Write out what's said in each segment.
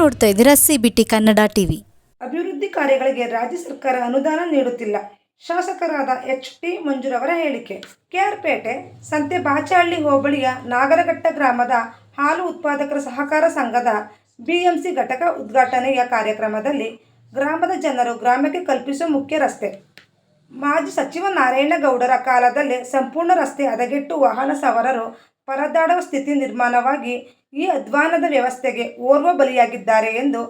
ನೋಡ್ತಾ ಇದ್ದೀರಾ CBT Kannada TV. ಅಭಿವೃದ್ಧಿ ಕಾರ್ಯಗಳಿಗೆ ರಾಜ್ಯ ಸರ್ಕಾರ ಅನುದಾನ ನೀಡುತ್ತಿಲ್ಲ. ಶಾಸಕರಾದ ಎಚ್.ಟಿ. ಮಂಜುರವರ ಹೇಳಿಕೆ. ಕೆಆರ್ಪೇಟೆ ಸಂತೆ ಬಾಚಹಳ್ಳಿ ಹೋಬಳಿಯ ನಾಗರಘಟ್ಟ ಗ್ರಾಮದ ಹಾಲು ಉತ್ಪಾದಕರ ಸಹಕಾರ ಸಂಘದ ಬಿಎಂಸಿ ಘಟಕ ಉದ್ಘಾಟನೆಯ ಕಾರ್ಯಕ್ರಮದಲ್ಲಿ ಗ್ರಾಮದ ಜನರು ಗ್ರಾಮಕ್ಕೆ ಕಲ್ಪಿಸುವ ಮುಖ್ಯ ರಸ್ತೆ, ಮಾಜಿ ಸಚಿವ ನಾರಾಯಣಗೌಡರ ಕಾಲದಲ್ಲೇ ಸಂಪೂರ್ಣ ರಸ್ತೆ ಹದಗೆಟ್ಟು ವಾಹನ ಸವಾರರು ಪರದಾಡುವ ಸ್ಥಿತಿ ನಿರ್ಮಾಣವಾಗಿ ಈ ಅಧ್ವಾನದ ವ್ಯವಸ್ಥೆಗೆ ಓರ್ವ ಬಲಿಯಾಗಿದ್ದಾರೆ ಎಂದು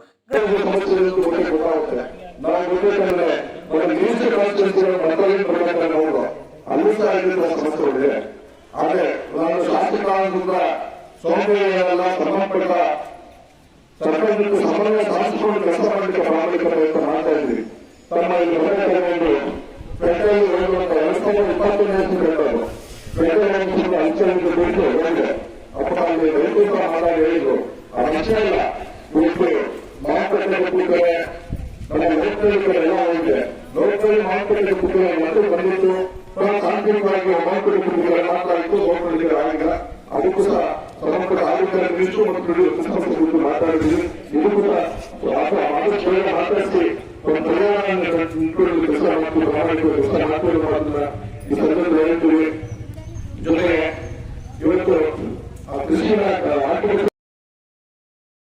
ಅದಕ್ಕೂ ಸಹ ಸಂಬಂಧಪಟ್ಟ ಆರೋಗ್ಯ ಮಿನಿಸ್ಟರ್ ಮತ್ತು ಮಾತಾಡಿದ್ವಿ. ಇದು ಕೂಡ ಮಾತಾಡಿಸಿ ಈ ಸಂದರ್ಭದಲ್ಲಿ ಹೇಳ್ತೀವಿ. ಜೊತೆಗೆ